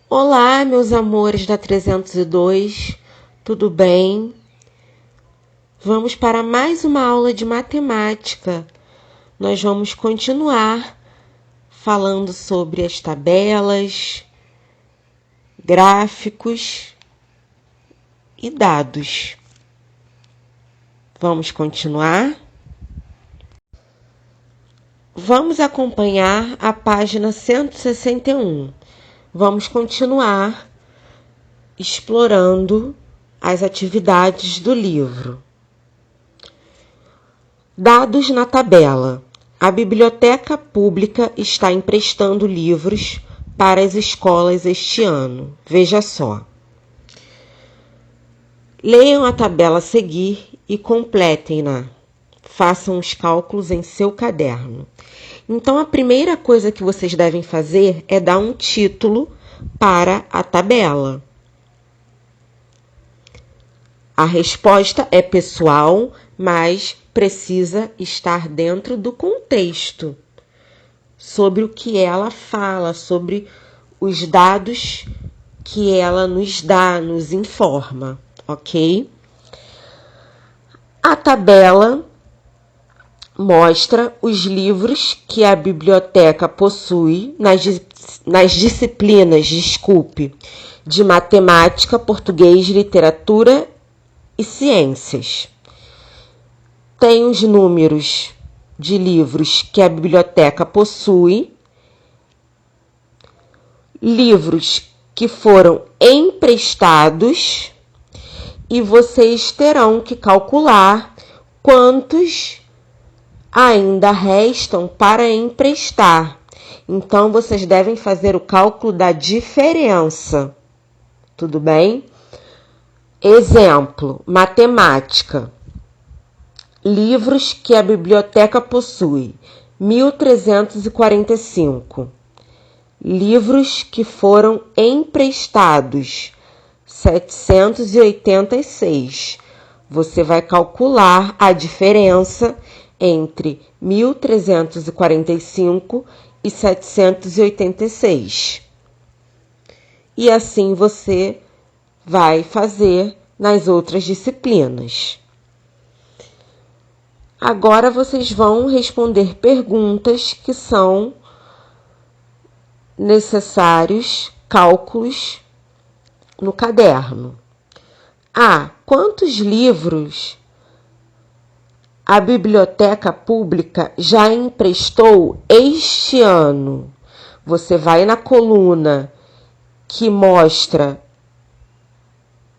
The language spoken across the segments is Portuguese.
Olá, meus amores da 302, tudo bem? Vamos para mais uma aula de matemática. Nós vamos continuar falando sobre as tabelas, gráficos e dados. Vamos continuar? Vamos acompanhar a página 161. Vamos continuar explorando as atividades do livro. Dados na tabela. A biblioteca pública está emprestando livros para as escolas este ano. Veja só. Leiam a tabela a seguir e completem-na. Façam os cálculos em seu caderno. Então, a primeira coisa que vocês devem fazer é dar um título para a tabela. A resposta é pessoal, mas precisa estar dentro do contexto, sobre o que ela fala, sobre os dados que ela nos dá, nos informa, ok? A tabela mostra os livros que a biblioteca possui nas disciplinas, de matemática, português, literatura e ciências. Tem os números de livros que a biblioteca possui, livros que foram emprestados, e vocês terão que calcular quantos ainda restam para emprestar. Então, vocês devem fazer o cálculo da diferença. Tudo bem? Exemplo, matemática. Livros que a biblioteca possui, 1.345. Livros que foram emprestados, 786. Você vai calcular a diferença entre 1.345 e 786. E assim você vai fazer nas outras disciplinas. Agora vocês vão responder perguntas que são necessários cálculos no caderno. Quantos livros a biblioteca pública já emprestou este ano? Você vai na coluna que mostra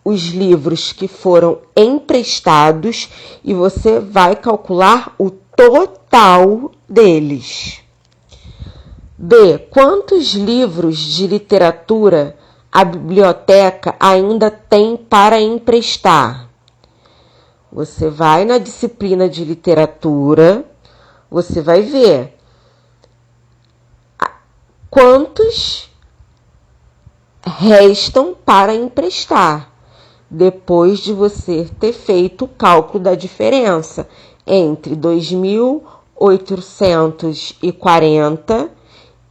os livros que foram emprestados e você vai calcular o total deles. B. Quantos livros de literatura a biblioteca ainda tem para emprestar? Você vai na disciplina de literatura, você vai ver quantos restam para emprestar, depois de você ter feito o cálculo da diferença entre 2.840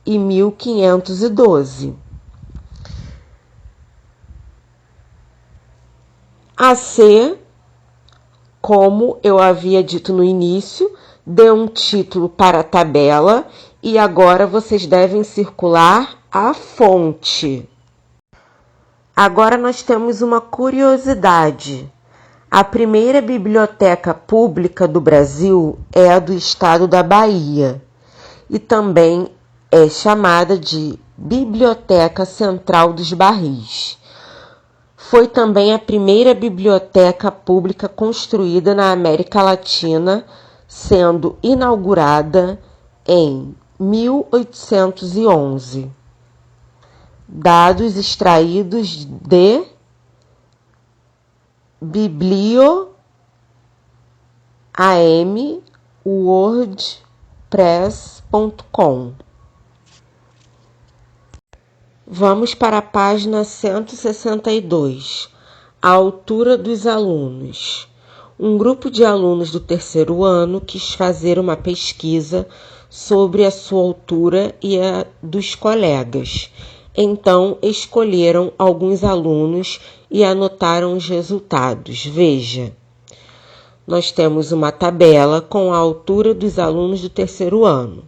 e 1.512. A C, como eu havia dito no início, dê um título para a tabela e agora vocês devem circular a fonte. Agora nós temos uma curiosidade. A primeira biblioteca pública do Brasil é a do estado da Bahia e também é chamada de Biblioteca Central dos Barris. Foi também a primeira biblioteca pública construída na América Latina, sendo inaugurada em 1811. Dados extraídos de biblioam.wordpress.com. Vamos para a página 162. A altura dos alunos. Um grupo de alunos do terceiro ano quis fazer uma pesquisa sobre a sua altura e a dos colegas. Então, escolheram alguns alunos e anotaram os resultados. Veja, nós temos uma tabela com a altura dos alunos do terceiro ano.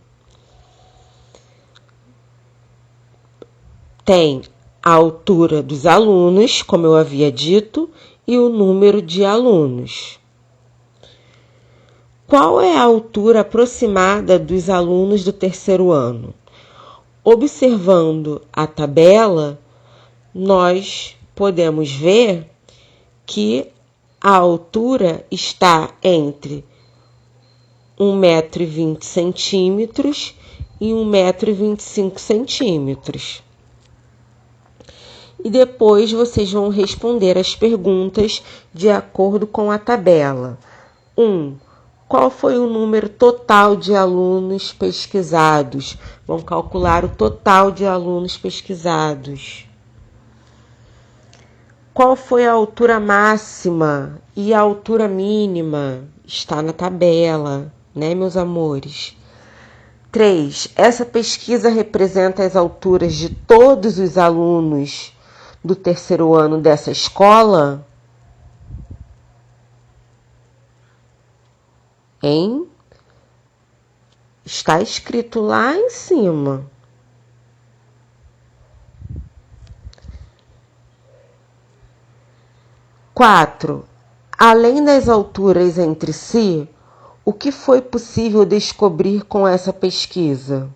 Tem a altura dos alunos, como eu havia dito, e o número de alunos. Qual é a altura aproximada dos alunos do terceiro ano? Observando a tabela, nós podemos ver que a altura está entre 1,20 m e 1,25 m. E depois vocês vão responder as perguntas de acordo com a tabela. 1. Qual foi o número total de alunos pesquisados? Vão calcular o total de alunos pesquisados. Qual foi a altura máxima e a altura mínima? Está na tabela, né, meus amores? 3. Essa pesquisa representa as alturas de todos os alunos do terceiro ano dessa escola? Hein? Está escrito lá em cima. 4. Além das alturas entre si, o que foi possível descobrir com essa pesquisa?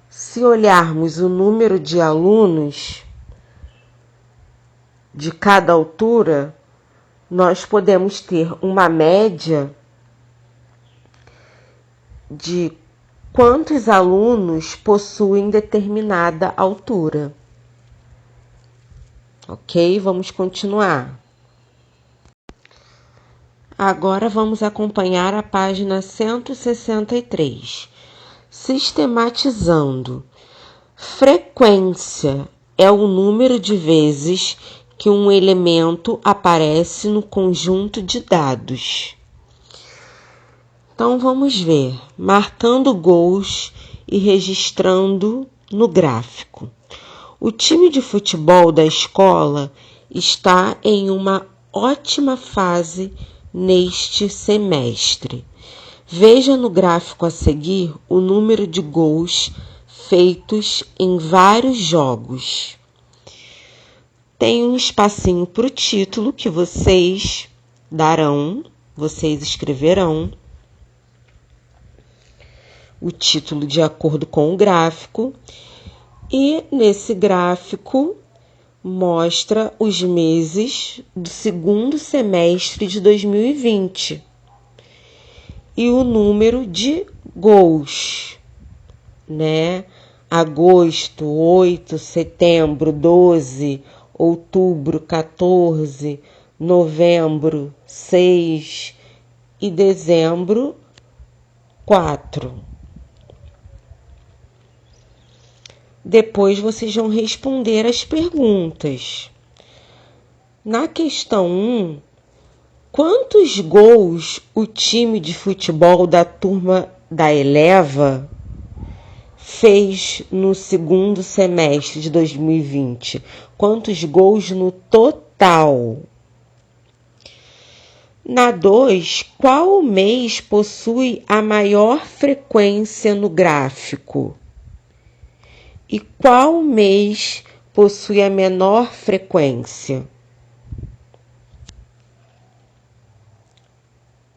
Se olharmos o número de alunos de cada altura, nós podemos ter uma média de quantos alunos possuem determinada altura. Ok? Vamos continuar. Agora vamos acompanhar a página 163. Sistematizando. Frequência é o número de vezes que um elemento aparece no conjunto de dados. Então vamos ver, marcando gols e registrando no gráfico. O time de futebol da escola está em uma ótima fase neste semestre. Veja no gráfico a seguir o número de gols feitos em vários jogos. Tem um espacinho para o título que vocês escreverão o título de acordo com o gráfico, e nesse gráfico mostra os meses do segundo semestre de 2020 e o número de gols, né? Agosto, 8, setembro, 12, outubro, 14, novembro, 6 e dezembro, 4. Depois vocês vão responder as perguntas. Na questão 1, quantos gols o time de futebol da turma da Eleva fez no segundo semestre de 2020? Quantos gols no total? Na 2, qual mês possui a maior frequência no gráfico? E qual mês possui a menor frequência?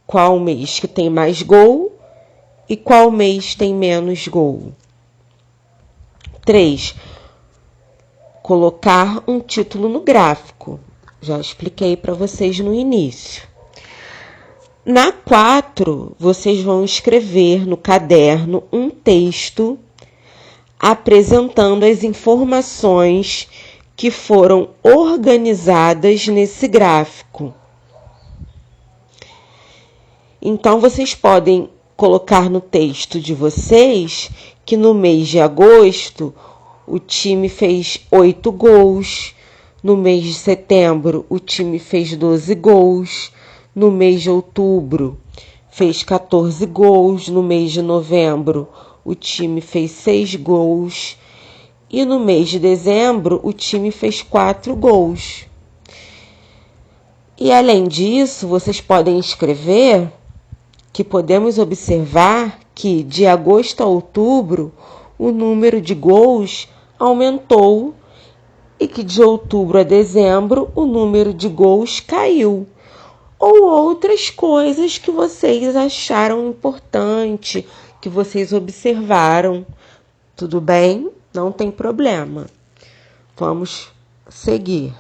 Qual mês que tem mais gol e qual mês tem menos gol? 3. Colocar um título no gráfico. Já expliquei para vocês no início. Na 4, vocês vão escrever no caderno um texto apresentando as informações que foram organizadas nesse gráfico. Então, vocês podem colocar no texto de vocês que no mês de agosto o time fez 8 gols, no mês de setembro o time fez 12 gols, no mês de outubro fez 14 gols. No mês de novembro, o time fez 6 gols. E no mês de dezembro, o time fez 4 gols. E além disso, vocês podem escrever que podemos observar que de agosto a outubro o número de gols aumentou e que de outubro a dezembro o número de gols caiu. Ou outras coisas que vocês acharam importante, que vocês observaram. Tudo bem? Não tem problema. Vamos seguir.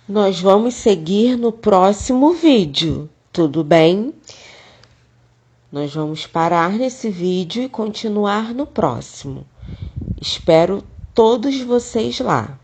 Nós vamos seguir no próximo vídeo, tudo bem? Nós vamos parar nesse vídeo e continuar no próximo. Espero todos vocês lá.